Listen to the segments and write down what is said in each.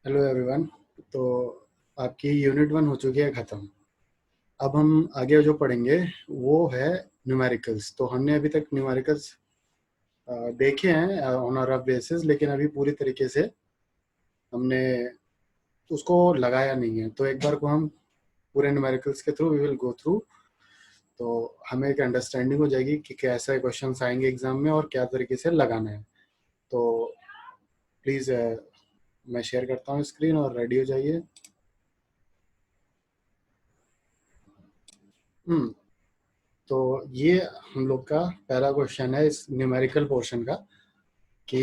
Hello everyone. तो आपकी unit 1 हो चुकी है ख़त्म। अब हम आगे जो पढ़ेंगे वो है न्यूमेरिकल्स। तो हमने अभी तक न्यूमेरिकल्स देखे हैं ऑन अ रफ बेसिस, लेकिन अभी पूरी तरीके से हमने उसको लगाया नहीं है। तो एक बार को हम पूरे न्यूमेरिकल्स के through we will go through, तो हमें एक अंडरस्टैंडिंग हो जाएगी कि कैसे क्वेश्चंस आएंगे एग्जाम में और क्या तरीके से लगाना है। तो प्लीज़ मैं शेयर करता हूँ स्क्रीन और रेडी हो जाइए। हम्म तो ये हम लोग का पहला क्वेश्चन है इस न्यूमेरिकल पोर्शन का कि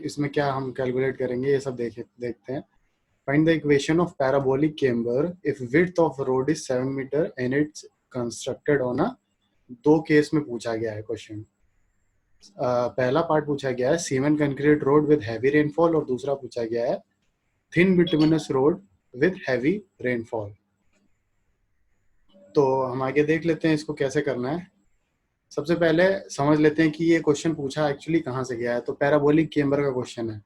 इसमें क्या हम कैलकुलेट करेंगे, ये सब देखते हैं। Find the equation of parabolic camber if width of road is 7 metre and it's constructed on a. दो केस में पूछा गया है क्वेश्चन। पहला पार्ट पूछा गया है cement concrete road with heavy rainfall और दूसरा पूछा गया है thin bituminous road with heavy rainfall. तो हम आगे देख लेते हैं इसको कैसे करना है। सबसे पहले समझ लेते हैं कि ये क्वेश्चन पूछा एक्चुअली कहाँ से गया है। तो पैराबोलिक चेम्बर का क्वेश्चन है।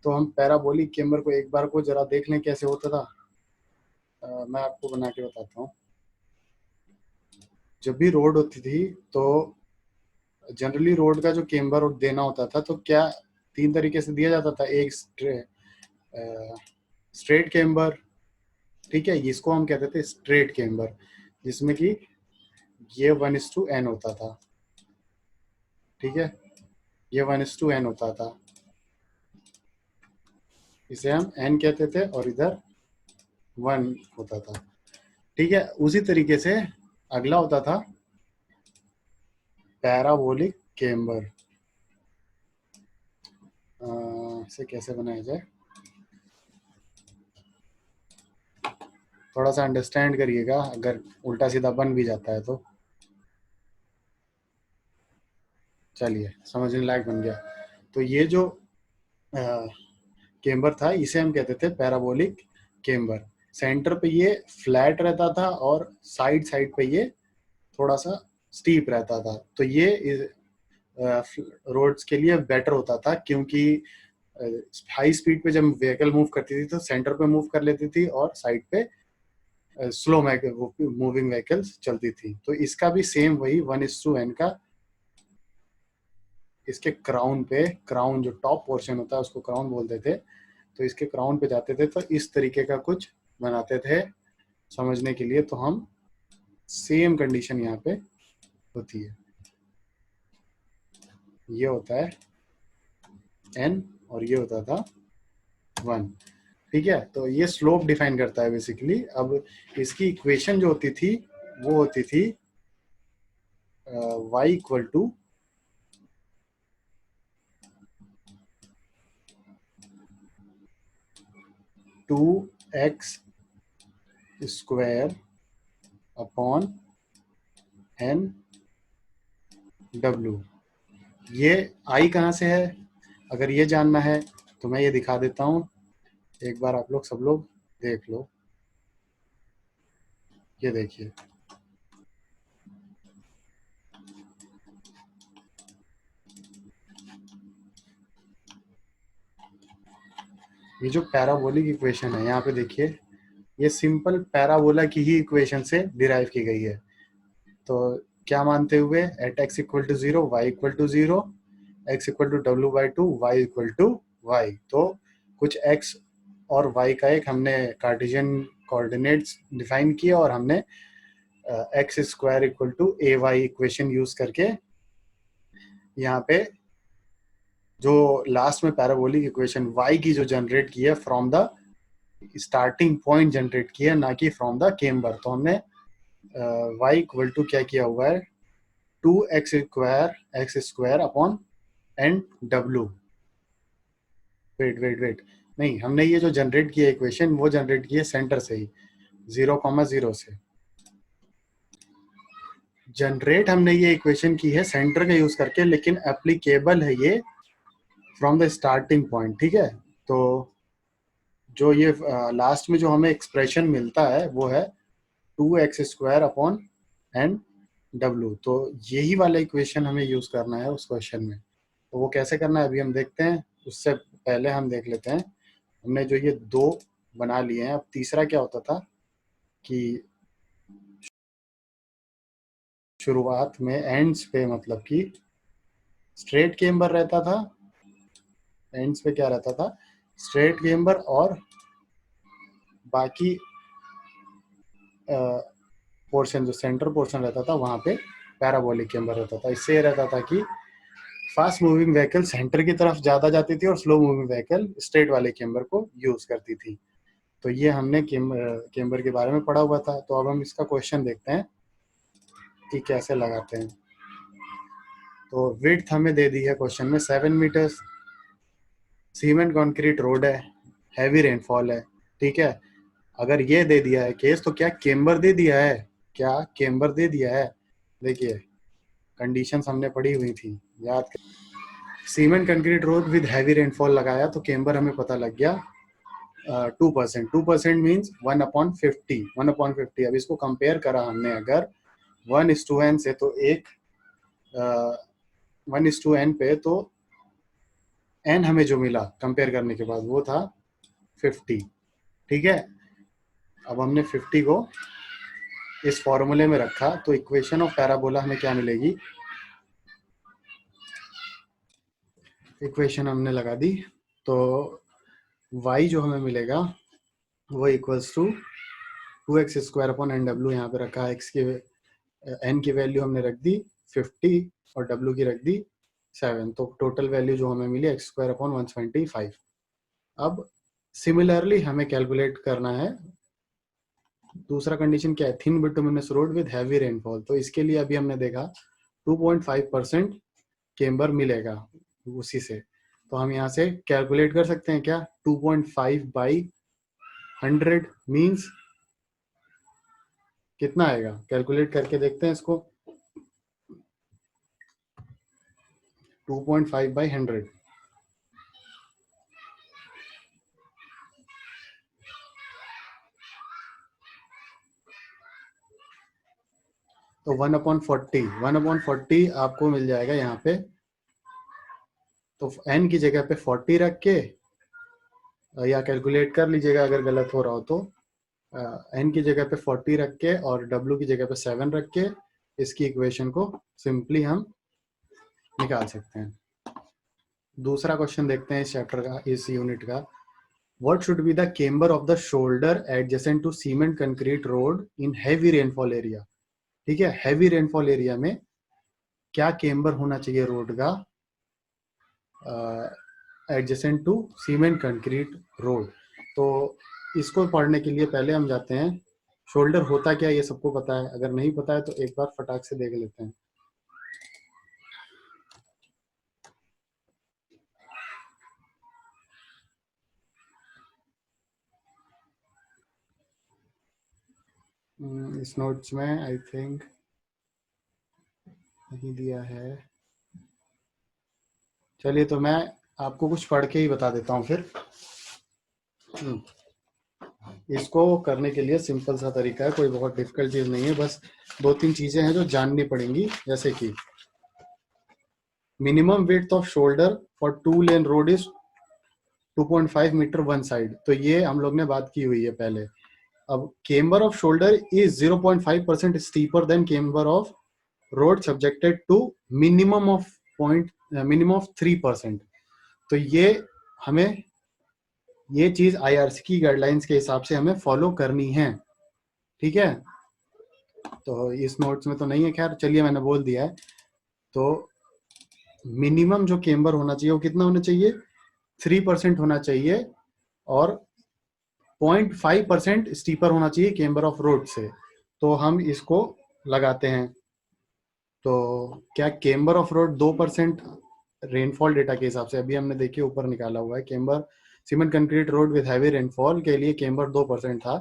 तो हम पैराबोलिक चेम्बर को एक बार को जरा देख लें कैसे होता था। मैं आपको बना के बताता हूँ। जब भी रोड होती थी तो जनरली रोड का जो चेम्बर देना होता था तो क्या तीन तरीके से दिया जाता था। एक स्ट्रेट चेम्बर, ठीक है, इसको हम कहते थे स्ट्रेट चेम्बर, जिसमें कि ये 1:n होता था। ठीक है, ये 1:n होता था, इसे हम n कहते थे और इधर 1 होता था। ठीक है, उसी तरीके से अगला होता था पैराबोलिक चेम्बर। इसे कैसे बनाया जाए, थोड़ा सा अंडरस्टैंड करिएगा, अगर उल्टा सीधा बन भी जाता है तो चलिए समझने लायक बन गया। तो ये जो चेम्बर था इसे हम कहते थे पैराबोलिक चेम्बर। सेंटर पे ये फ्लैट रहता था और साइड साइड पे ये थोड़ा सा स्टीप रहता था। तो ये रोड्स के लिए बेटर होता था, क्योंकि हाई स्पीड पे जब व्हीकल मूव करती थी तो सेंटर पे मूव कर लेती थी और साइड पे स्लो मूविंग व्हीकल्स चलती थी। तो इसका भी सेम वही 1:n का, इसके क्राउन पे, क्राउन जो टॉप पोर्शन होता है उसको क्राउन बोलते थे, तो इसके क्राउन पे जाते थे तो इस तरीके का कुछ बनाते थे समझने के लिए। तो हम सेम कंडीशन यहाँ पे होती है, ये होता है n और ये होता था 1। ठीक है, तो ये स्लोप डिफाइन करता है बेसिकली। अब इसकी इक्वेशन जो होती थी वो होती थी y equal to 2x square upon n w। ये i कहाँ से है, अगर ये जानना है तो मैं ये दिखा देता हूँ। एक बार आप लोग सब लोग देख लो, ये देखिए, ये जो पैराबोलिक इक्वेशन है यहाँ पे देखिए, ये सिंपल पैराबोला की ही इक्वेशन से डिराइव की गई है। तो क्या मानते हुए, at x equal to 0 y equal to 0 x equal to w/2 y equal to y। तो कुछ x और y का एक हमने कार्टेशियन कोऑर्डिनेट्स डिफाइन किए और हमने X square equal to A Y equation use करके यहाँ पे जो लास्ट में पैराबोलिक इक्वेशन y की जो जनरेट की है from the starting point generate की है, ना कि फ्रॉम द चेम्बर। तो हमने y इक्वल टू क्या किया हुआ है, 2x square upon N W. Wait wait wait, नहीं, हमने ये जो जनरेट की है इक्वेशन वो जनरेट की है सेंटर से ही, 0,0 से जनरेट हमने ये इक्वेशन की है सेंटर का यूज करके, लेकिन एप्लीकेबल है ये फ्रॉम द स्टार्टिंग पॉइंट। ठीक है, तो जो ये लास्ट में जो हमें एक्सप्रेशन मिलता है वो है 2x square upon N W. तो यही वाला इक्वेशन हमें यूज करना है उस क्वेश्चन में। तो वो कैसे करना है अभी हम देखते हैं। उससे पहले हम देख लेते हैं, हमने जो ये 2 बना लिए हैं, अब तीसरा क्या होता था कि शुरुआत में एंड्स पे मतलब कि स्ट्रेट केम्बर रहता था, एंड्स पे क्या रहता था, स्ट्रेट केम्बर, और बाकी पोर्शन जो सेंटर पोर्शन रहता था वहां पे पैराबोलिक केम्बर रहता था। इससे ये रहता था कि फास्ट मूविंग व्हीकल सेंटर की तरफ ज्यादा जाती थी और स्लो मूविंग व्हीकल स्ट्रेट वाले केम्बर को यूज करती थी। तो ये हमने केम्बर के बारे में पढ़ा हुआ था। तो अब हम इसका क्वेश्चन देखते हैं कि कैसे लगाते हैं। तो विड्थ हमें दे दी है क्वेश्चन में 7 मीटर्स, सीमेंट कंक्रीट रोड है, हैवी रेनफॉल है, ठीक है। अगर ये दे दिया है केस, तो क्या केम्बर दे दिया है, क्या केम्बर दे दिया है? देखिए कंडीशंस हमने पढ़ी हुई थी, याद कर। Cement concrete road with heavy rainfall लगाया तो केम्बर हमें पता लग गया 2%। 2% मीन्स 1/50, 1/50। अब इसको कंपेयर करा हमने अगर 1:n से, तो 1:n पे, तो n हमें जो मिला कंपेयर करने के बाद वो था 50, ठीक है। अब हमने 50 को इस फॉर्मूले में रखा, तो इक्वेशन ऑफ पैराबोला हमें क्या मिलेगी, इक्वेशन हमने लगा दी। तो y जो हमें मिलेगा वो equals to 2x² upon NW, यहाँ पे रखा है x की n की वैल्यू हमने रख दी 50 और w की रख दी 7, तो टोटल वैल्यू जो हमें मिली x² अपॉन 125। अब सिमिलरली हमें कैलकुलेट करना है दूसरा कंडीशन क्या है, thin bituminous road with heavy rainfall. तो इसके लिए अभी हमने देखा 2.5% केम्बर मिलेगा उसी से। तो हम यहाँ से कैलकुलेट कर सकते हैं क्या, 2.5/100 मीन्स कितना आएगा, कैलकुलेट करके देखते हैं इसको। 2.5/100 तो 1/40, 1/40 आपको मिल जाएगा यहाँ पे। तो n की जगह पे 40 रख के, या कैलकुलेट कर लीजिएगा अगर गलत हो रहा हो तो, n की जगह पे 40 रख के और w की जगह पे 7 रख के इसकी इक्वेशन को सिंपली हम निकाल सकते हैं। दूसरा क्वेश्चन देखते हैं इस चैप्टर का, इस यूनिट का। What should be the camber of the shoulder adjacent to cement concrete road in heavy rainfall area? ठीक है, हैवी रेनफॉल एरिया में क्या केम्बर होना चाहिए रोड का adjacent to cement concrete road. तो इसको पढ़ने के लिए पहले हम जाते हैं, शोल्डर होता क्या ये सबको पता है, अगर नहीं पता है तो एक बार फटाक से देख लेते हैं। इस नोट्स में आई थिंक नहीं दिया है। चलिए तो मैं आपको कुछ पढ़ के ही बता देता हूँ फिर। इसको करने के लिए सिंपल सा तरीका है, कोई बहुत डिफिकल्ट चीज नहीं है, बस 2-3 चीजें हैं जो जाननी पड़ेंगी। जैसे कि minimum width of shoulder for 2 lane road is 2.5 metre one side, तो ये हम लोग ने बात की हुई है पहले। अब camber of shoulder is 0.5% steeper than camber of road subjected to minimum of 3%। तो ये हमें, ये चीज आईआरसी की गाइडलाइंस के हिसाब से हमें फॉलो करनी है, ठीक है। तो इस नोट्स में तो नहीं है, खैर चलिए मैंने बोल दिया है। तो मिनिमम जो केम्बर होना चाहिए वो कितना होना चाहिए, 3% होना चाहिए, और 0.5% स्टीपर होना चाहिए केम्बर ऑफ रोड से। तो हम इसको लगाते हैं। तो क्या camber of road 2% rainfall data के हिसाब से, अभी हमने देखिए ऊपर निकाला हुआ है, camber cement concrete road with heavy rainfall के लिए केम्बर 2% था।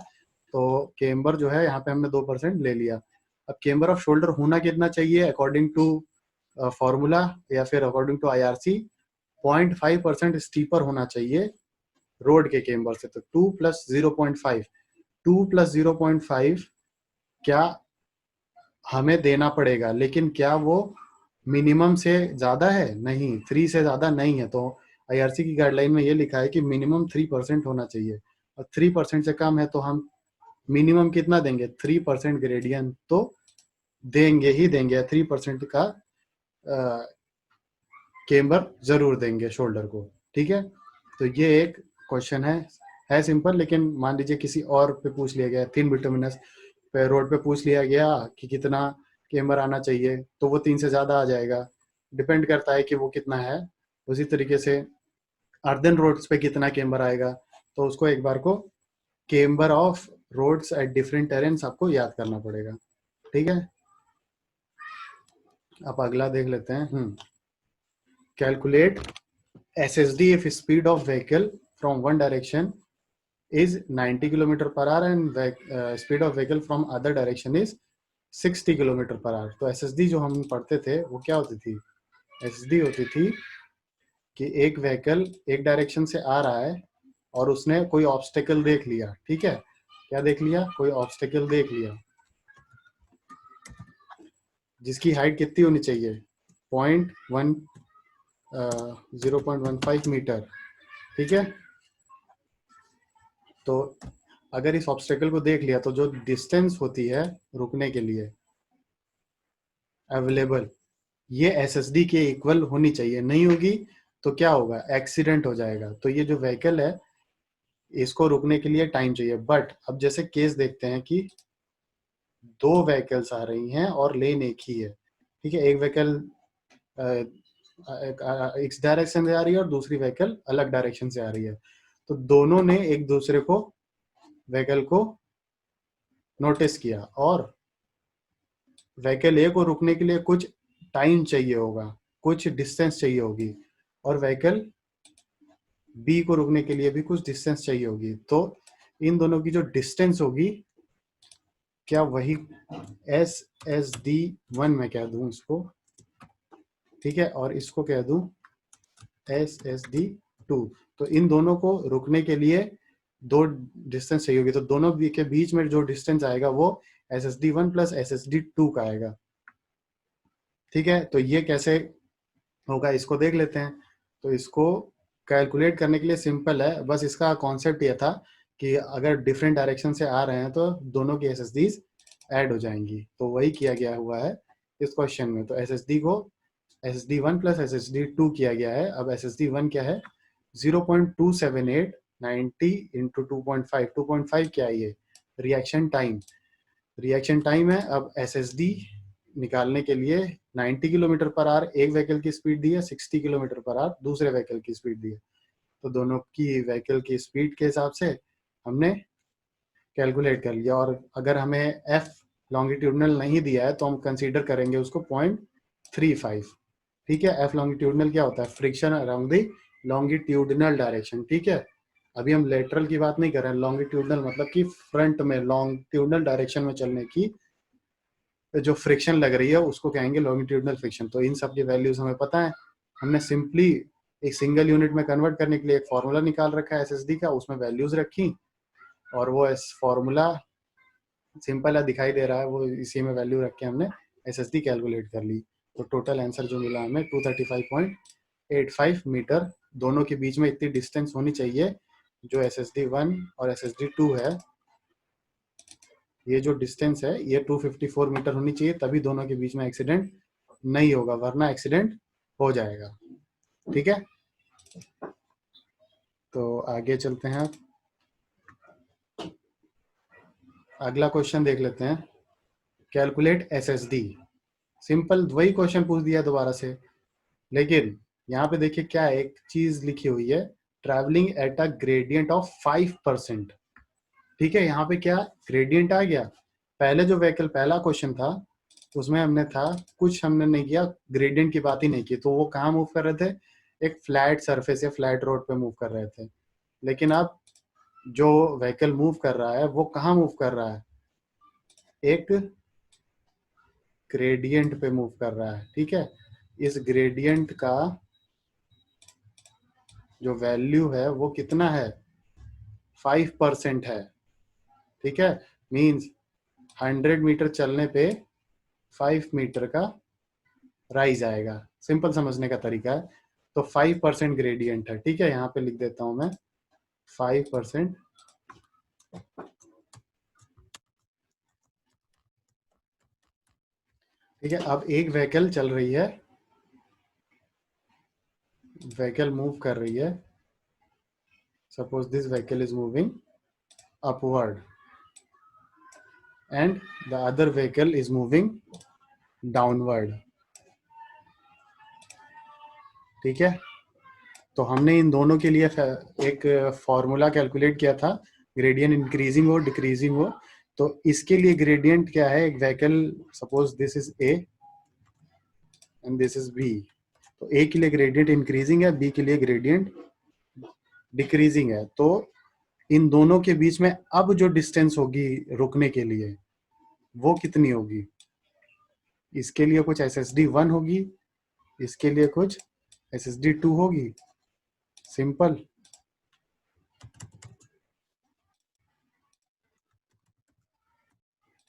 तो केम्बर जो है यहाँ पे हमने 2% ले लिया। अब केम्बर ऑफ शोल्डर होना कितना चाहिए अकॉर्डिंग टू फॉर्मूला या फिर अकॉर्डिंग टू आईआरसी, 0.5% स्टीपर होना चाहिए रोड के केम्बर से। तो 2 + 0.5, 2 + 0.5 क्या हमें देना पड़ेगा, लेकिन क्या वो मिनिमम से ज्यादा है, नहीं, 3 से ज्यादा नहीं है। तो आईआरसी की गाइडलाइन में ये लिखा है कि मिनिमम 3% होना चाहिए, और 3% से कम है तो हम मिनिमम कितना देंगे, 3% ग्रेडियंट तो देंगे ही देंगे, 3% का केम्बर जरूर देंगे शोल्डर को। ठीक है, तो ये एक क्वेश्चन है सिंपल, लेकिन मान लीजिए किसी और पे पूछ लिया गया, 3 बिटुमिनस पे रोड पे पूछ लिया गया कि कितना केम्बर आना चाहिए, तो वो 3 से ज्यादा आ जाएगा, डिपेंड करता है कि वो कितना है। उसी तरीके से अर्दन रोड्स पे कितना केम्बर आएगा, तो उसको एक बार को camber of roads at different terrains आपको याद करना पड़ेगा। ठीक है, आप अगला देख लेते हैं। Calculate SSD if speed of vehicle from one direction is 90 kilometre per our and speed of vehicle from other direction is 60 kilometre per our. तो SSD जो हम पढ़ते थे वो क्या होती थी, SSD होती थी कि एक व्हीकल एक डायरेक्शन से आ रहा है और उसने कोई ऑब्स्टेकल देख लिया। ठीक है, क्या देख लिया, कोई ऑब्स्टेकल देख लिया जिसकी हाइट कितनी होनी चाहिए, 0.15 मीटर। ठीक है, तो अगर इस ऑब्स्टेकल को देख लिया तो जो डिस्टेंस होती है रुकने के लिए अवेलेबल, ये SSD के इक्वल होनी चाहिए, नहीं होगी तो क्या होगा, एक्सीडेंट हो जाएगा। तो ये जो व्हीकल है इसको रुकने के लिए टाइम चाहिए। बट अब जैसे केस देखते हैं कि दो व्हीकल्स आ रही हैं और लेन एक ही है। ठीक है, एक व्हीकल इस डायरेक्शन से आ रही है और दूसरी व्हीकल अलग डायरेक्शन से आ रही है, तो दोनों ने एक दूसरे को व्हीकल को नोटिस किया और व्हीकल ए को रुकने के लिए कुछ टाइम चाहिए होगा, कुछ डिस्टेंस चाहिए होगी, और व्हीकल बी को रुकने के लिए भी कुछ डिस्टेंस चाहिए होगी। तो इन दोनों की जो डिस्टेंस होगी, क्या वही SSD1 में कह दूं इसको, ठीक है, और इसको कह दूं SSD2। तो इन दोनों को रुकने के लिए दो डिस्टेंस चाहिए होगी, तो दोनों के बीच में जो डिस्टेंस आएगा वो SSD1 प्लस SSD2 का आएगा। ठीक है, तो ये कैसे होगा इसको देख लेते हैं। तो इसको कैलकुलेट करने के लिए सिंपल है, बस इसका कॉन्सेप्ट ये था कि अगर डिफरेंट डायरेक्शन से आ रहे हैं तो दोनों की SSDs ऐड हो जाएंगी, तो वही किया गया हुआ है इस क्वेश्चन में। तो SSD को SSD1 प्लस SSD2 किया गया है। अब SSD1 क्या है, 0.278 90 इंटू 2.5 क्या है ये, रिएक्शन टाइम है। अब SSD निकालने के लिए 90 किलोमीटर पर आवर एक व्हीकल की स्पीड दी है, 60 किलोमीटर पर आवर दूसरे व्हीकल की स्पीड दी है, तो दोनों की व्हीकल की स्पीड के हिसाब से हमने कैलकुलेट कर लिया। और अगर हमें एफ लॉन्गिट्यूडनल नहीं दिया है तो हम कंसीडर करेंगे उसको 0.35। ठीक है, एफ लॉन्गिट्यूडनल क्या होता है, friction around the longitudinal direction. ठीक है, अभी हम लेटरल की बात नहीं कर रहे हैं, लॉन्गिट्यूडनल मतलब कि फ्रंट में लॉन्गिट्यूडनल डायरेक्शन में चलने की जो फ्रिक्शन लग रही है उसको कहेंगे लॉन्गिट्यूडनल फ्रिक्शन। तो इन सब की वैल्यूज हमें पता है, हमने सिंपली एक सिंगल यूनिट में कन्वर्ट करने के लिए एक फॉर्मूला निकाल रखा है SSD का, उसमें वैल्यूज रखी और वो फॉर्मूला सिंपल है, दिखाई दे रहा है, वो इसी में वैल्यू रख के हमने SSD कैलकुलेट कर ली। तो टोटल आंसर जो मिला हमें 235.85 मीटर। दोनों के बीच में इतनी डिस्टेंस होनी चाहिए, जो SSD1 और SSD2 है, ये जो डिस्टेंस है ये 254 मीटर होनी चाहिए, तभी दोनों के बीच में एक्सीडेंट नहीं होगा, वरना एक्सीडेंट हो जाएगा। ठीक है, तो आगे चलते हैं, अगला क्वेश्चन देख लेते हैं। कैलकुलेट SSD, सिंपल वही क्वेश्चन पूछ दिया दोबारा से, लेकिन यहाँ पे देखिए क्या है, एक चीज लिखी हुई है, travelling at a gradient of 5%। ठीक है, यहाँ पे क्या ग्रेडियंट आ गया, पहले जो व्हीकल पहला क्वेश्चन था उसमें हमने था कुछ हमने नहीं किया, ग्रेडियंट की बात ही नहीं की, तो वो कहाँ मूव कर रहे थे, एक फ्लैट सरफेस या फ्लैट रोड पे मूव कर रहे थे। लेकिन अब जो व्हीकल मूव कर रहा है वो कहाँ मूव कर रहा है, एक ग्रेडियंट पे मूव कर रहा है। ठीक है, इस ग्रेडियंट का जो वैल्यू है वो कितना है, 5% है। ठीक है, मीन्स 100 मीटर चलने पे 5 मीटर का राइज आएगा, सिंपल समझने का तरीका है। तो 5% ग्रेडियंट है, ठीक है, यहाँ पे लिख देता हूं मैं 5%। ठीक है, अब एक व्हीकल चल रही है, व्हीकल मूव कर रही है, suppose this vehicle is moving upward and the other vehicle is moving downward. ठीक है, तो हमने इन दोनों के लिए एक फॉर्मूला कैलकुलेट किया था, ग्रेडियंट इंक्रीजिंग हो डिक्रीजिंग हो। तो इसके लिए ग्रेडियंट क्या है, एक vehicle, suppose this is A and this is B, तो ए के लिए ग्रेडियंट इंक्रीजिंग है, बी के लिए ग्रेडियंट डिक्रीजिंग है। तो इन दोनों के बीच में अब जो डिस्टेंस होगी रुकने के लिए वो कितनी होगी, इसके लिए कुछ एस एस डी 1 होगी, इसके लिए कुछ एस एस डी 2 होगी, सिंपल।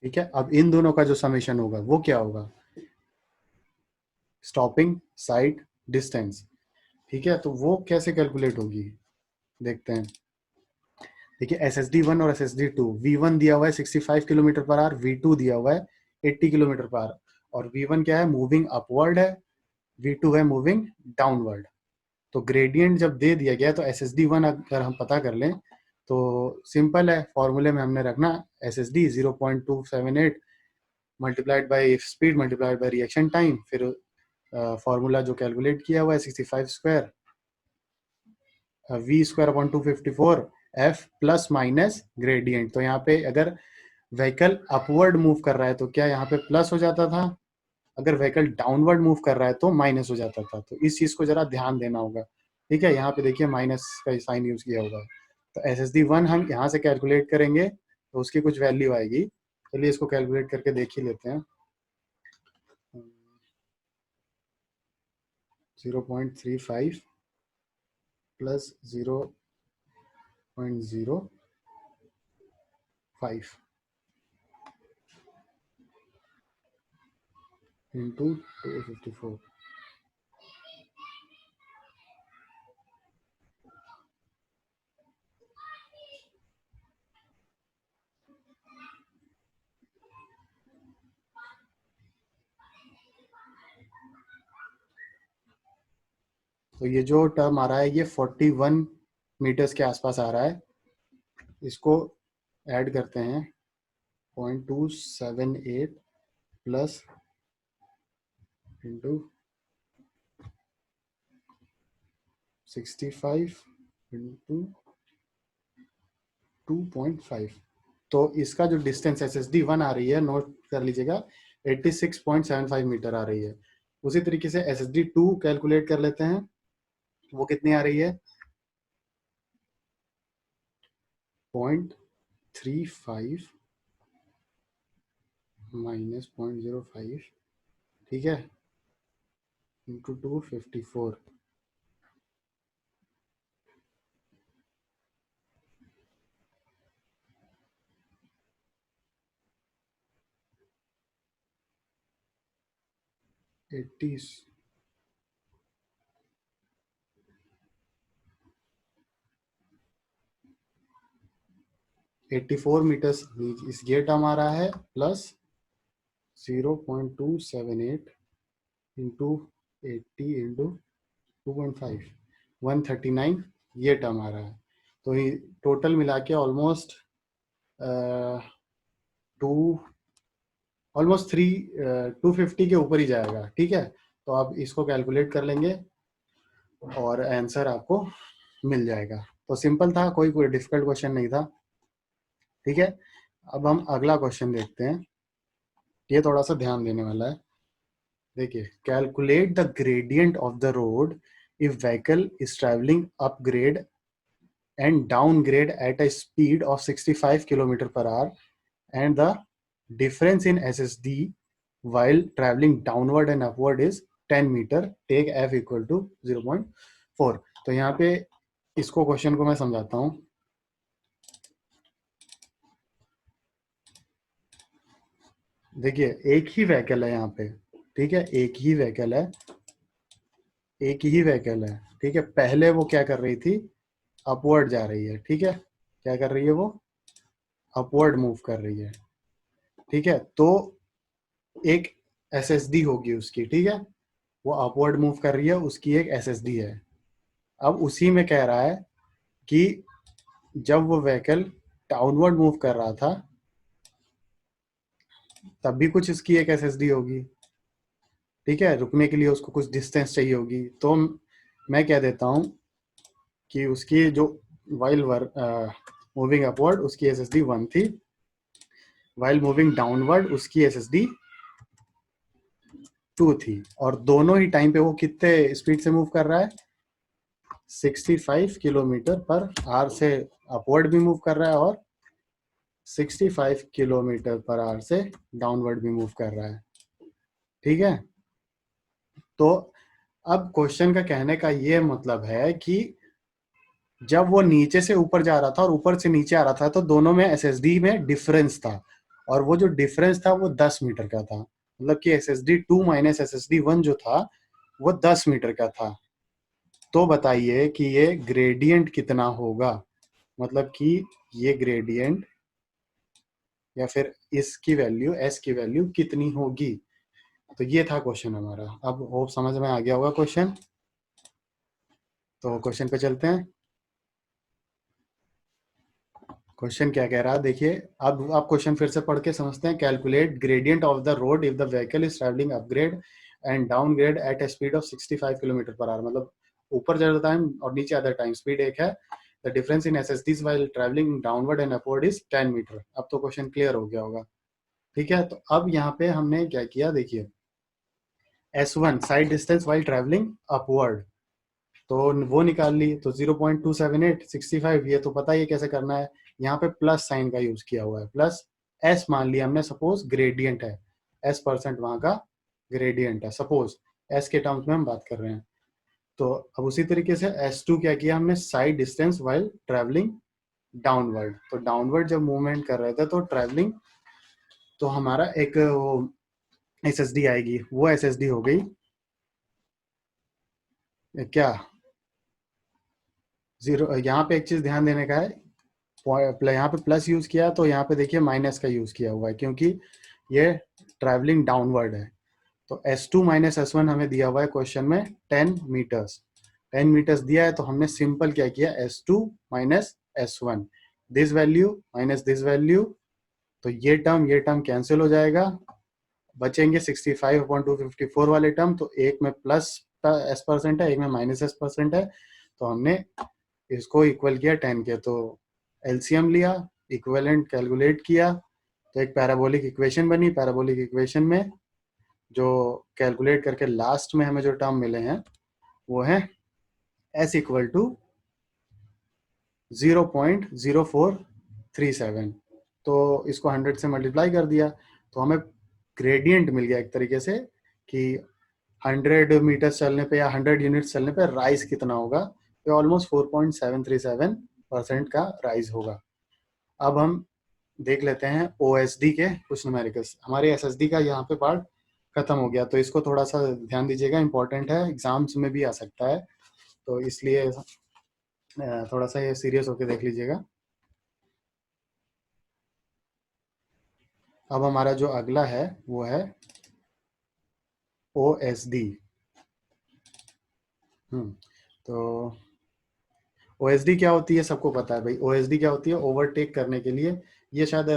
ठीक है, अब इन दोनों का जो समेशन होगा वो क्या होगा, स्टॉपिंग साइड डिस्टेंस। ठीक है, तो वो कैसे कैलकुलेट होगी, देखते हैं। देखिए एस एस डी 1 और एस एस डी 2, V1 दिया हुआ है 65 किलोमीटर पर आवर, V2 दिया हुआ है 80 किलोमीटर पर आवर, और V1 क्या है, मूविंग अपवर्ड है, V2 है मूविंग डाउनवर्ड। तो ग्रेडियंट जब दे दिया गया तो एस एस डी 1 अगर हम पता कर लें तो सिंपल है, फॉर्मूले में हमने रखना S S D 0.278 multiplied by speed multiplied by reaction time, फिर फॉर्मूला जो कैलकुलेट किया हुआ है 65 square V square upon 254 F plus minus gradient. तो यहाँ पे अगर व्हीकल अपवर्ड मूव कर रहा है तो क्या यहाँ पे प्लस हो जाता था, अगर व्हीकल डाउनवर्ड मूव कर रहा है तो माइनस हो जाता था। तो इस चीज को जरा ध्यान देना होगा। ठीक है, यहाँ पे देखिए माइनस का साइन यूज किया होगा। तो एस एस डी 1 हम यहाँ से कैलकुलेट करेंगे तो उसकी कुछ वैल्यू आएगी। चलिए इसको कैलकुलेट करके देख ही लेते हैं। 0.35 प्लस 0.05 इंटू 254। तो ये जो टर्म आ रहा है ये 41 मीटर्स के आसपास आ रहा है। इसको ऐड करते हैं, 0.278 प्लस इंटू 65 इंटू 2.5। तो इसका जो डिस्टेंस एस एस डी 1 आ रही है, नोट कर लीजिएगा, 86.75 मीटर आ रही है। उसी तरीके से एस एस डी 2 कैलकुलेट कर लेते हैं, वो कितनी आ रही है, 0.35 माइनस 0.05, ठीक है, इंटू 254। एट्टी 84 मीटर्स इस ये टर्म आ रहा है, प्लस 0.278 इंटू 80 इंटू 2.5, 139 ये टर्म आ रहा है। तो ये टोटल मिला के ऑलमोस्ट टू ऑलमोस्ट 250 के ऊपर ही जाएगा। ठीक है, तो आप इसको कैलकुलेट कर लेंगे और आंसर आपको मिल जाएगा। तो सिंपल था, कोई डिफिकल्ट क्वेश्चन नहीं था। ठीक है, अब हम अगला क्वेश्चन देखते हैं, ये थोड़ा सा ध्यान देने वाला है। देखिए, calculate the gradient of the road if vehicle is travelling upgrade and downgrade at a speed of 65 kilometer per hour and the difference in SSD while traveling downward and upward is 10 meter, take f equal to 0.4। तो यहाँ पे इसको question को मैं समझाता हूँ। देखिए एक ही व्हीकल है यहाँ पे, ठीक है, एक ही व्हीकल है, एक ही व्हीकल है, ठीक है। पहले वो क्या कर रही थी, अपवर्ड जा रही है, ठीक है। क्या कर रही है वो, अपवर्ड मूव कर रही है, ठीक है। तो एक एसएसडी होगी उसकी, ठीक है। वो अपवर्ड मूव कर रही है, उसकी एक एसएसडी है। अब उसी में कह रहा है कि जब वो व्हीकल डाउनवर्ड मूव कर रहा था तब भी कुछ इसकी एक एसएसडी होगी, ठीक है। रुकने के लिए उसको कुछ डिस्टेंस चाहिए होगी। तो मैं कह देता हूँ कि उसकी जो वाइल मूविंग अपवर्ड उसकी एसएसडी 1 थी, वाइल मूविंग डाउनवर्ड उसकी एसएसडी 2 थी। और दोनों ही टाइम पे वो कितने स्पीड से मूव कर रहा है, 65 किलोमीटर पर आवर से अपवर्ड भी मूव कर रहा है और 65 किलोमीटर पर आवर से डाउनवर्ड भी मूव कर रहा है, ठीक है। तो अब क्वेश्चन का कहने का ये मतलब है कि जब वो नीचे से ऊपर जा रहा था और ऊपर से नीचे आ रहा था तो दोनों में एसएसडी में डिफरेंस था, और वो जो डिफरेंस था वो 10 मीटर का था। मतलब कि एसएसडी 2 माइनस एसएसडी 1 जो था वो 10 मीटर का था। तो बताइए कि ये ग्रेडियंट कितना होगा, मतलब कि ये ग्रेडियंट या फिर इसकी वैल्यू, एस की वैल्यू कितनी होगी। तो ये था क्वेश्चन हमारा। अब होप समझ में आ गया होगा क्वेश्चन। तो क्वेश्चन पे चलते हैं। क्वेश्चन क्या कह रहा है देखिए। अब आप क्वेश्चन फिर से पढ़ के समझते हैं। Calculate gradient of the road if the vehicle is travelling upgrade and downgrade at a speed of 65 kilometre per hour. मतलब ऊपर चढ़ता टाइम और नीचे आता टाइम स्पीड एक है। The difference in SSDs while travelling downward and upward is 10 metre. अब तो क्वेश्चन क्लियर हो गया होगा, ठीक है। तो अब यहाँ पे हमने क्या किया देखिए, S1 side distance while travelling upward, तो वो निकाल ली। तो 0.278 65, ये तो पता ही है कैसे करना है। यहाँ पे प्लस साइन का यूज किया हुआ है, प्लस एस मान लिया हमने, सपोज ग्रेडियंट है, एस परसेंट वहां का ग्रेडियंट है, सपोज एस के टर्म्स में हम बात कर रहे हैं। तो अब उसी तरीके से S2 क्या किया हमने, side distance while travelling downward. तो डाउनवर्ड जब मूवमेंट कर रहे थे तो ट्रेवलिंग, तो हमारा एक वो एसएसडी आएगी, वो एसएसडी हो गई क्या, जीरो। यहाँ पे एक चीज ध्यान देने का है, यहाँ पे प्लस यूज किया तो यहाँ पे देखिए माइनस का यूज किया हुआ है, क्योंकि ये ट्रैवलिंग डाउनवर्ड है। तो S2 माइनस S1 हमें दिया हुआ है क्वेश्चन में 10 मीटर्स। 10 मीटर्स दिया है तो हमने सिंपल क्या किया, S2 minus S1, this value minus this value. तो ये टर्म कैंसिल हो जाएगा, बचेंगे 65/254 वाले टर्म। तो एक में प्लस एस परसेंट है, एक में माइनस एस परसेंट है। तो हमने इसको इक्वल किया 10 के, तो एलसीएम लिया, इक्विवेलेंट कैलकुलेट किया, तो एक पैराबोलिक इक्वेशन बनी। पैराबोलिक इक्वेशन में जो कैलकुलेट करके लास्ट में हमें जो टर्म मिले हैं वो है s इक्वल टू 0.0437। तो इसको 100 से मल्टीप्लाई कर दिया तो हमें ग्रेडियंट मिल गया एक तरीके से कि 100 मीटर चलने पे या 100 यूनिट चलने पे राइज कितना होगा। तो ऑलमोस्ट 4.737% का राइज होगा। अब हम देख लेते हैं OSD के कुछ न्यूमेरिकल्स। हमारे SSD का यहाँ पे पार्ट खत्म हो गया, तो इसको थोड़ा सा ध्यान दीजिएगा, इंपॉर्टेंट है, एग्जाम्स में भी आ सकता है, तो इसलिए थोड़ा सा ये सीरियस होकर देख लीजिएगा। अब हमारा जो अगला है वो है OSD। तो OSD क्या होती है सबको पता है भाई। OSD क्या होती है, ओवरटेक करने के लिए। ये शायद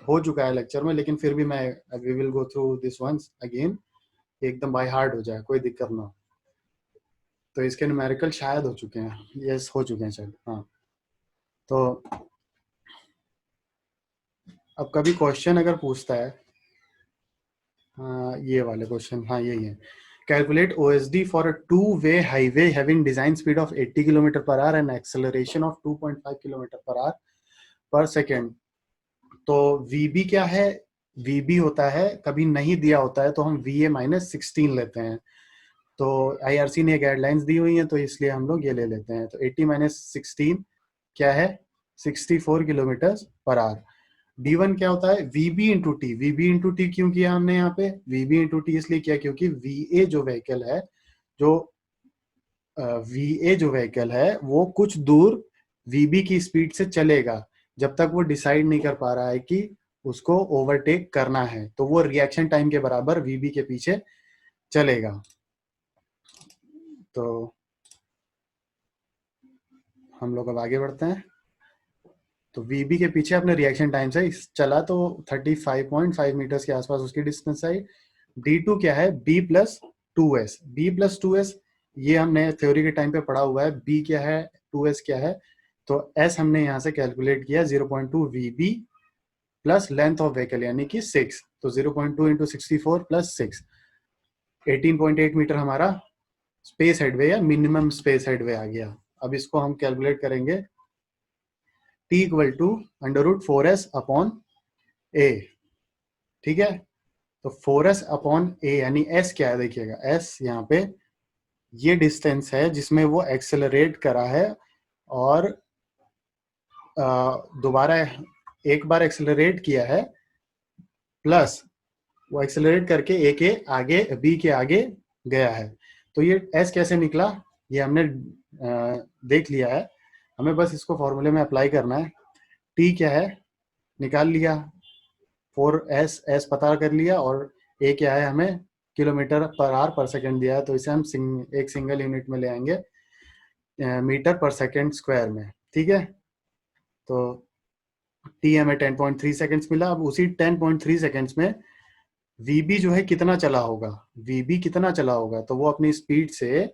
हो चुका है लेक्चर में, लेकिन फिर भी मैं we will go through this once again, एकदम बाय हार्ट हो जाए, कोई दिक्कत ना हो। तो इसके न्यूमेरिकल शायद हो चुके हैं, यस हो चुके हैं शायद, हाँ। तो अब कभी क्वेश्चन अगर पूछता है, हाँ ये वाले क्वेश्चन, हाँ यही है। Calculate OSD for a two way highway having design speed of 80 kilometre per our and acceleration of 2.5 kilometre per our पर सेकेंड। तो VB क्या है, VB होता है, कभी नहीं दिया होता है तो हम VA माइनस 16 लेते हैं। तो IRC ने गाइडलाइंस दी हुई है तो इसलिए हम लोग ये ले लेते हैं। तो 80 माइनस 16 क्या है, 64 किलोमीटर पर आवर। D1 क्या होता है, VB into T. VB into T क्यों किया हमने यहाँ पे, VB इंटू टी इसलिए किया क्योंकि VA जो व्हीकल है, जो वी ए जो व्हीकल है वो कुछ दूर वीबी की स्पीड से चलेगा जब तक वो डिसाइड नहीं कर पा रहा है कि उसको ओवरटेक करना है, तो वो रिएक्शन टाइम के बराबर वीबी के पीछे चलेगा। तो हम लोग अब आगे बढ़ते हैं। तो वीबी के पीछे अपने रिएक्शन टाइम से चला तो 35.5 मीटर्स के आसपास उसकी डिस्टेंस आई। D2 क्या है? B+2s। B+2s ये हमने थ्योरी के टाइम पे पढ़ा हुआ है। B क्या है, 2s क्या है, तो S हमने यहाँ से कैलकुलेट किया 0.2 VB plus length of vehicle यानी कि 6, तो 0.2 इंटू 64 प्लस 6, 18.8 मीटर हमारा स्पेस हेडवे या मिनिमम स्पेस हेडवे आ गया। अब इसको हम कैलकुलेट करेंगे T equal to √4s upon a. ठीक है, तो 4s अपॉन ए यानी s क्या है, देखिएगा s यहाँ पे ये डिस्टेंस है जिसमें वो एक्सेलरेट करा है और दोबारा एक बार एक्सेलरेट किया है, प्लस वो एक्सेलरेट करके ए के आगे, बी के आगे गया है। तो ये s कैसे निकला ये हमने देख लिया है, हमें बस इसको फॉर्मूले में अप्लाई करना है। t क्या है निकाल लिया, 4s पता कर लिया, और a क्या है हमें किलोमीटर पर आवर पर सेकंड दिया है, तो इसे हम एक सिंगल यूनिट में ले आएंगे मीटर पर सेकंड स्क्वायर में। ठीक है, तो t हमें 10.3 सेकंड्स मिला। अब उसी 10.3 सेकंड्स में vb जो है कितना चला होगा, vb कितना चला होगा, तो वो अपनी स्पीड से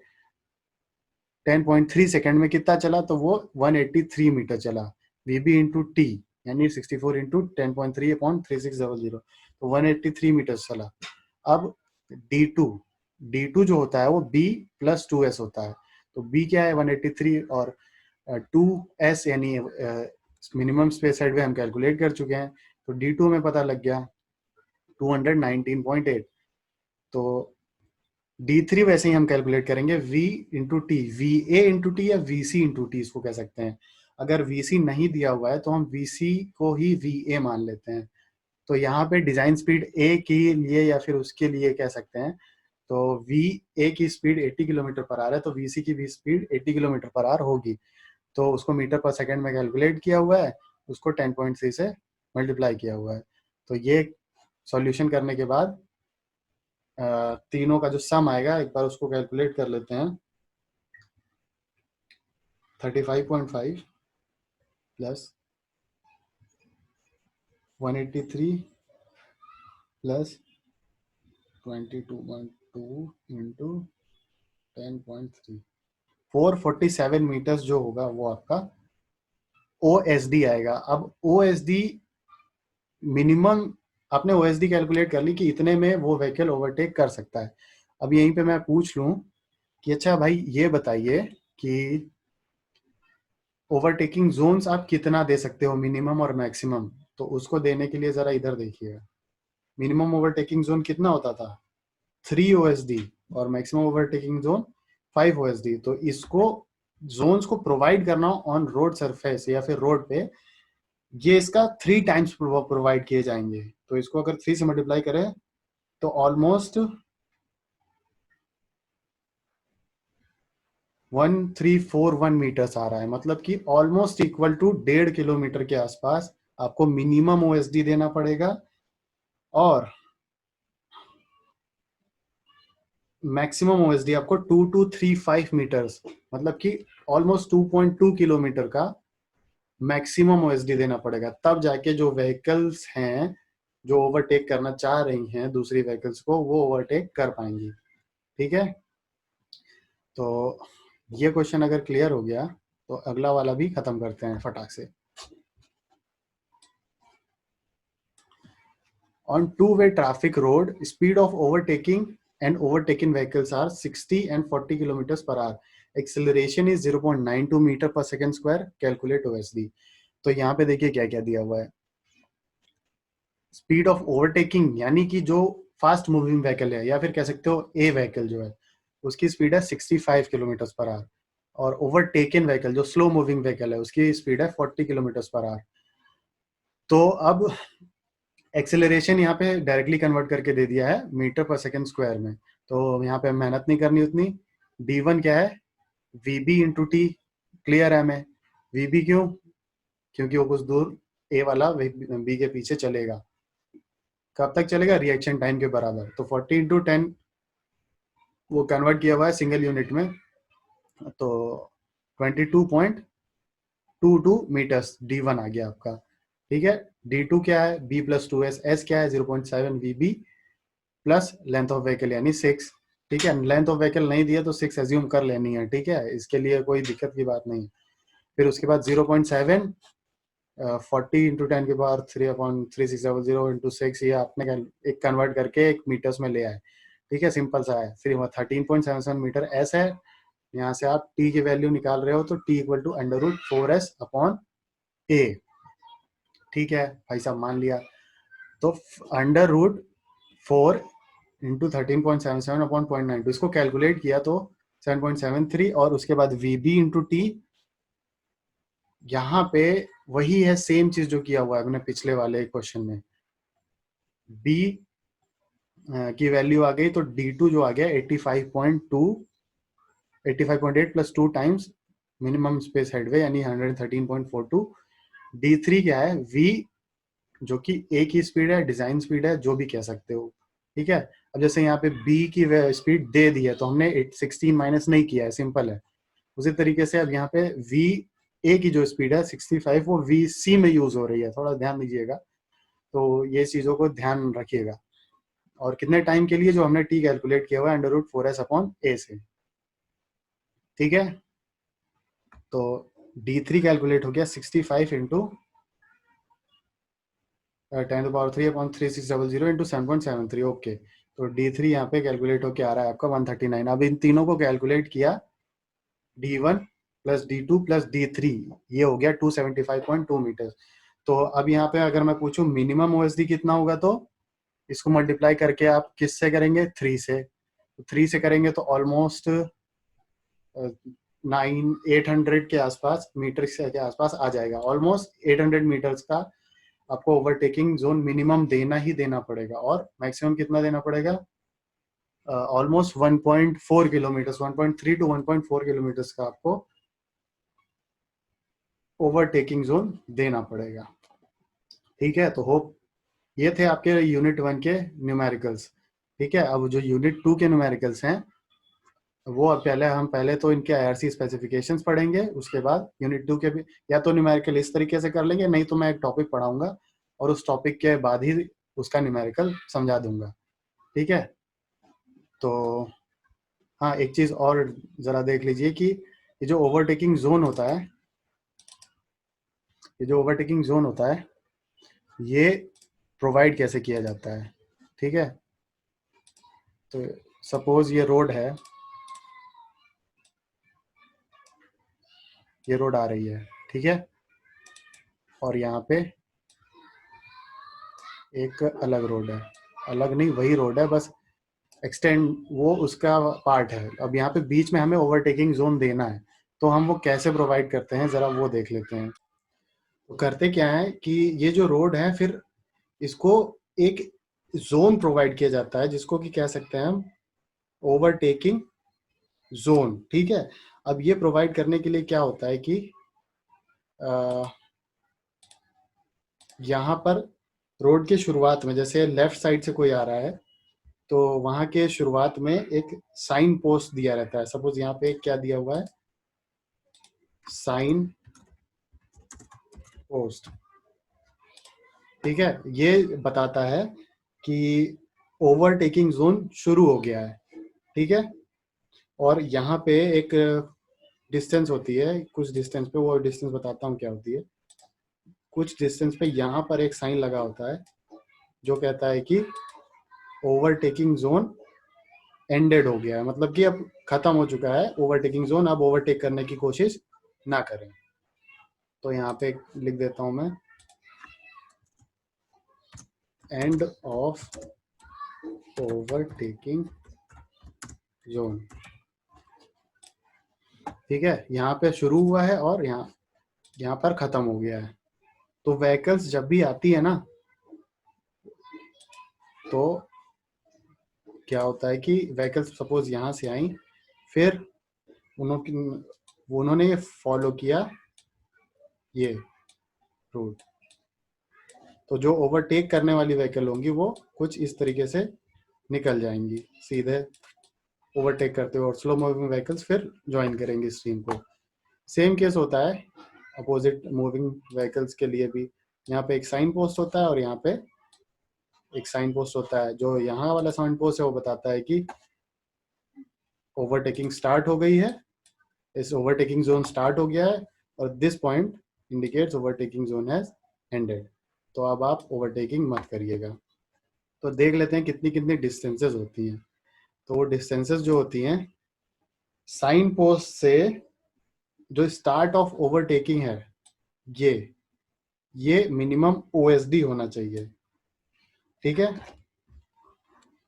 10.3 सेकंड में कितना चला, तो वो 183 मीटर चला। vb इंटू टी यानी 64 इंटू 10.3 अपॉन 3600, तो 183 मीटर चला। अब D2 जो होता है वो B+2s होता है, तो B क्या है 183 और 2s यानी मिनिमम स्पेस हेडवे हम कैलकुलेट कर चुके हैं, तो D2 में पता लग गया 219.8। तो D3 वैसे ही हम कैलकुलेट करेंगे V into T, VA into T या VC इंटू टी इसको कह सकते हैं। अगर VC नहीं दिया हुआ है तो हम VC को ही VA मान लेते हैं। तो यहाँ पे डिजाइन स्पीड A के लिए या फिर उसके लिए कह सकते हैं, तो VA की स्पीड 80 किलोमीटर पर आवर है, तो VC की भी स्पीड 80 किलोमीटर पर आवर होगी। तो उसको मीटर पर सेकंड में कैलकुलेट किया हुआ है, उसको 10.3 से मल्टीप्लाई किया हुआ है। तो ये सॉल्यूशन करने के बाद तीनों का जो सम आएगा एक बार उसको कैलकुलेट कर लेते हैं। 35.5 प्लस 183 प्लस 22.2 इंटू 10.3, 447 मीटर्स जो होगा वो आपका OSD आएगा। अब OSD मिनिमम आपने OSD कैलकुलेट कर ली कि इतने में वो व्हीकल ओवरटेक कर सकता है। अब यहीं पे मैं पूछ लूं कि अच्छा भाई ये बताइए कि ओवरटेकिंग जोन्स आप कितना दे सकते हो, मिनिमम और मैक्सिमम, तो उसको देने के लिए जरा इधर देखिएगा। मिनिमम ओवरटेकिंग जोन कितना होता था 3 OSD और मैक्सिमम ओवरटेकिंग जोन 5 OSD। तो इसको जोन्स को प्रोवाइड करना ऑन रोड सरफेस या फिर रोड पे, ये इसका 3 टाइम्स प्रोवाइड किए जाएंगे। तो इसको अगर 3 से मल्टीप्लाई करें तो ऑलमोस्ट 1341 मीटर्स आ रहा है, मतलब कि ऑलमोस्ट इक्वल टू 1.5 किलोमीटर के आसपास आपको मिनिमम OSD देना पड़ेगा, और मैक्सिमम OSD आपको 2235 मीटर्स, मतलब कि ऑलमोस्ट 2.2 किलोमीटर का मैक्सिमम OSD देना पड़ेगा, तब जाके जो व्हीकल्स हैं जो ओवरटेक करना चाह रही हैं दूसरी व्हीकल्स को वो ओवरटेक कर पाएंगी। ठीक है, तो ये क्वेश्चन अगर क्लियर हो गया तो अगला वाला भी खत्म करते हैं फटाक से। On two-way traffic road, speed of overtaking and overtaken vehicles are 60 and 40 kilometers per hour. Acceleration is 0.92 metre पर सेकेंड स्क्वायर. Calculate OSD। तो यहाँ पे देखिए क्या क्या दिया हुआ है। स्पीड ऑफ ओवरटेकिंग यानी कि जो फास्ट मूविंग व्हीकल है या फिर कह सकते हो ए व्हीकल जो है उसकी स्पीड है 65 किलोमीटर पर आवर, और ओवरटेकन व्हीकल जो स्लो मूविंग व्हीकल है उसकी स्पीड है 40 किलोमीटर पर आवर। तो अब एक्सेलरेशन यहाँ पे डायरेक्टली कन्वर्ट करके दे दिया है मीटर पर सेकंड स्क्वायर में, तो यहाँ पे मेहनत नहीं करनी उतनी। D1 क्या है VB इंटू टी, क्लियर है हमें? VB क्यों? क्योंकि वो कुछ दूर ए वाला बी के पीछे चलेगा। कब तक चलेगा? रिएक्शन टाइम के बराबर। तो 40 इंटू 10 वो कन्वर्ट किया हुआ है सिंगल यूनिट में, तो 22.22 मीटर्स D1 आ गया आपका। ठीक है, D2 क्या है? B प्लस 2S, S क्या है? 0.7 VB plus length of vehicle यानी 6। ठीक है, लेंथ ऑफ व्हीकल नहीं दिया तो 6 एज्यूम कर लेनी है। ठीक है, इसके लिए कोई दिक्कत की बात नहीं। फिर उसके बाद 0.7 40 इंटू 10 के पावर 3/3600 इंटू 6, ये आपने एक कन्वर्ट करके एक मीटर्स में ले आए। ठीक है, सिंपल सा है। फिर 13.77 मीटर एस है। यहाँ से आप टी की वैल्यू निकाल रहे हो तो T equal to √4s upon a. ठीक है भाई साहब, मान लिया। तो √4 इंटू 13.77 अपॉन 0.92, इसको कैलकुलेट किया तो 7.73, और उसके बाद VB इंटू टी, यहाँ पे वही है सेम चीज जो किया हुआ है मैंने पिछले वाले क्वेश्चन में। B की वैल्यू आ गई तो D2 जो आ गया 85.2, 85.8 plus 2 times minimum space headway यानी 113.42। D3 क्या है? V, जो कि ए की स्पीड है, डिजाइन स्पीड है, जो भी कह सकते हो। ठीक है, अब जैसे यहाँ पे बी की स्पीड दे दी है तो हमने 16 माइनस नहीं किया है, सिंपल है। उसी तरीके से अब यहाँ पे वी ए की जो स्पीड है 65, वो वी सी में यूज हो रही है, थोड़ा ध्यान दीजिएगा। तो ये चीजों को ध्यान रखिएगा। और कितने टाइम के लिए? जो हमने टी कैलकुलेट किया हुआ है √4s अपॉन ए से। ठीक है, तो D3 कैलकुलेट हो गया 65 इंटू 10⁻³ इंटू 7.73। ओके, तो D3 यहाँ पे कैलकुलेट होके आ रहा है आपका 139। अब इन तीनों को कैलकुलेट किया, D1 plus D2 plus D3, ये हो गया 275.2 मीटर। तो अब यहाँ पे अगर मैं पूछूं मिनिमम OSD कितना होगा, तो इसको मल्टीप्लाई करके आप किससे करेंगे? 3 से। तो 3 से करेंगे तो ऑलमोस्ट 800 के आसपास मीटर के आसपास आ जाएगा। ऑलमोस्ट 800 मीटर्स का आपको ओवरटेकिंग जोन मिनिमम देना ही देना पड़ेगा, और मैक्सिमम कितना देना पड़ेगा? ऑलमोस्ट 1.4 किलोमीटर, 1.3 टू 1.4 किलोमीटर का आपको ओवरटेकिंग जोन देना पड़ेगा। ठीक है, तो होप ये थे आपके यूनिट 1 के न्यूमेरिकल्स। ठीक है, अब जो यूनिट 2 के न्यूमेरिकल्स हैं, वो अब पहले तो इनके IRC स्पेसिफिकेशंस पढ़ेंगे, उसके बाद यूनिट 2 के भी या तो न्यूमेरिकल इस तरीके से कर लेंगे, नहीं तो मैं एक टॉपिक पढ़ाऊंगा और उस टॉपिक के बाद ही उसका न्यूमेरिकल समझा दूंगा। ठीक है, तो हाँ, एक चीज और जरा देख लीजिए कि ये जो ओवरटेकिंग जोन होता है, ये जो ओवरटेकिंग जोन होता है, ये प्रोवाइड कैसे किया जाता है। ठीक है, तो सपोज ये रोड है, ये रोड आ रही है। ठीक है, और यहाँ पे एक अलग रोड है, अलग नहीं वही रोड है, बस एक्सटेंड वो उसका पार्ट है। अब यहाँ पे बीच में हमें ओवरटेकिंग जोन देना है, तो हम वो कैसे प्रोवाइड करते हैं जरा वो देख लेते हैं। तो करते क्या है कि ये जो रोड है, फिर इसको एक जोन प्रोवाइड किया जाता है जिसको कि कह सकते हैं हम ओवरटेकिंग जोन। ठीक है, अब ये प्रोवाइड करने के लिए क्या होता है कि यहाँ पर रोड के शुरुआत में जैसे लेफ्ट साइड से कोई आ रहा है, तो वहां के शुरुआत में एक साइन पोस्ट दिया रहता है। सपोज यहाँ पे क्या दिया हुआ है? Sign post. ठीक है, ये बताता है कि ओवरटेकिंग जोन शुरू हो गया है। ठीक है, और यहाँ पे एक डिस्टेंस होती है, कुछ डिस्टेंस पे, वो डिस्टेंस बताता हूँ क्या होती है। कुछ डिस्टेंस पे यहाँ पर एक साइन लगा होता है जो कहता है कि ओवरटेकिंग जोन एंडेड हो गया है, मतलब कि अब खत्म हो चुका है ओवरटेकिंग जोन, अब ओवरटेक करने की कोशिश ना करें। तो यहाँ पे लिख देता हूं मैं, एंड ऑफ ओवरटेकिंग जोन। ठीक है, यहाँ पे शुरू हुआ है और यहाँ पर खत्म हो गया है। तो व्हीकल्स जब भी आती है ना, तो क्या होता है कि व्हीकल्स सपोज यहाँ से आई, फिर उन्होंने ये फॉलो किया ये रूट। तो जो ओवरटेक करने वाली व्हीकल होंगी वो कुछ इस तरीके से निकल जाएंगी सीधे ओवरटेक करते हुए, और स्लो मूविंग व्हीकल्स फिर ज्वाइन करेंगे स्ट्रीम को। सेम केस होता है अपोजिट मूविंग व्हीकल्स के लिए भी। यहाँ पे एक साइन पोस्ट होता है और यहाँ पे एक साइन पोस्ट होता है। जो यहाँ वाला साइन पोस्ट है वो बताता है कि ओवरटेकिंग स्टार्ट हो गई है, इस ओवरटेकिंग जोन स्टार्ट हो गया है, और this point indicates overtaking zone has ended. तो अब आप ओवरटेकिंग मत करिएगा। तो देख लेते हैं कितनी कितनी डिस्टेंसेस होती हैं। तो वो डिस्टेंसेस जो होती हैं साइन पोस्ट से, जो स्टार्ट ऑफ ओवरटेकिंग है ये मिनिमम ओएसडी होना चाहिए। ठीक है,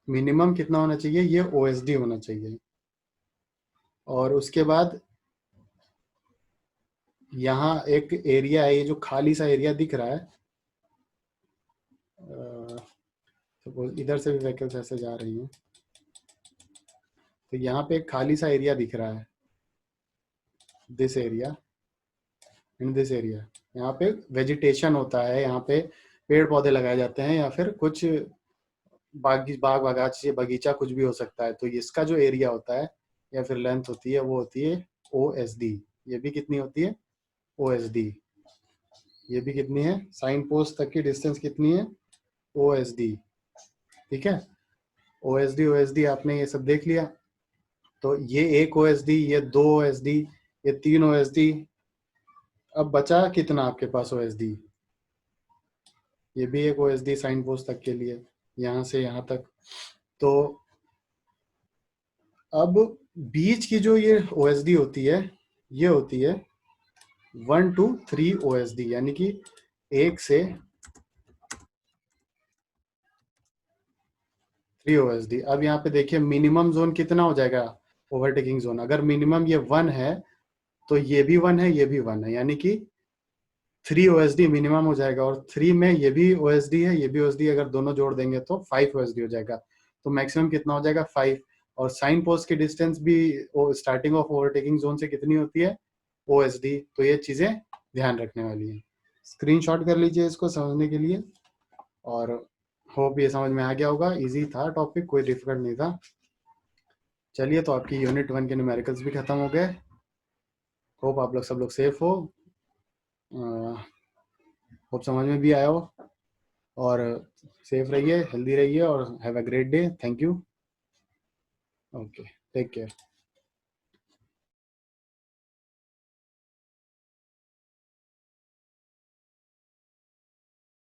मिनिमम कितना होना चाहिए, ये ओएसडी होना चाहिए। और उसके बाद यहाँ एक एरिया है, ये जो खाली सा एरिया दिख रहा है, सपोज इधर से भी व्हीकल्स ऐसे जा रही हैं, तो यहाँ पे एक खाली सा एरिया दिख रहा है, this area in this area. यहाँ पे वेजिटेशन होता है, यहाँ पे पेड़ पौधे लगाए जाते हैं, या फिर कुछ बाग बगाची बगीचा कुछ भी हो सकता है। तो इसका जो एरिया होता है या फिर लेंथ होती है वो होती है ओएसडी। ये भी कितनी होती है, ओएसडी। ये भी कितनी है, साइन पोस्ट तक की डिस्टेंस कितनी है, ओएसडी। ठीक है, ओएसडी ओएसडी आपने ये सब देख लिया। तो ये एक ओएसडी, ये दो ओएसडी, ये तीन ओएसडी। अब बचा कितना आपके पास ओएसडी, ये भी एक ओएसडी साइन पोस्ट तक के लिए, यहाँ से यहाँ तक। तो अब बीच की जो ये ओएसडी होती है, ये होती है 1 to 3 ओएसडी, यानी कि 1 से 3 ओएसडी। अब यहाँ पे देखिए मिनिमम जोन कितना हो जाएगा, ओवरटेकिंग जोन अगर मिनिमम ये 1 है तो ये भी 1 है, ये भी 1 है, यानी कि 3 ओएसडी मिनिमम हो जाएगा। और 3 में ये भी ओएसडी है, ये भी ओएसडी, अगर दोनों जोड़ देंगे तो 5 ओएसडी हो जाएगा। तो मैक्सिमम कितना हो जाएगा, 5। और साइन पोस्ट की डिस्टेंस भी स्टार्टिंग ऑफ ओवरटेकिंग जोन से कितनी होती है, ओएसडी। तो ये चीजें ध्यान रखने वाली है। स्क्रीनशॉट कर लीजिए इसको समझने के लिए। और होप ये समझ में आ गया होगा, इजी था टॉपिक, कोई डिफिकल्ट नहीं था। चलिए, तो आपकी यूनिट 1 के न्यूमेरिकल्स भी खत्म हो गए। होप आप लोग सब लोग सेफ हो, होप समझ में भी आया हो। और सेफ रहिए, हेल्दी रहिए, और have a great day. Thank you. Okay, take care.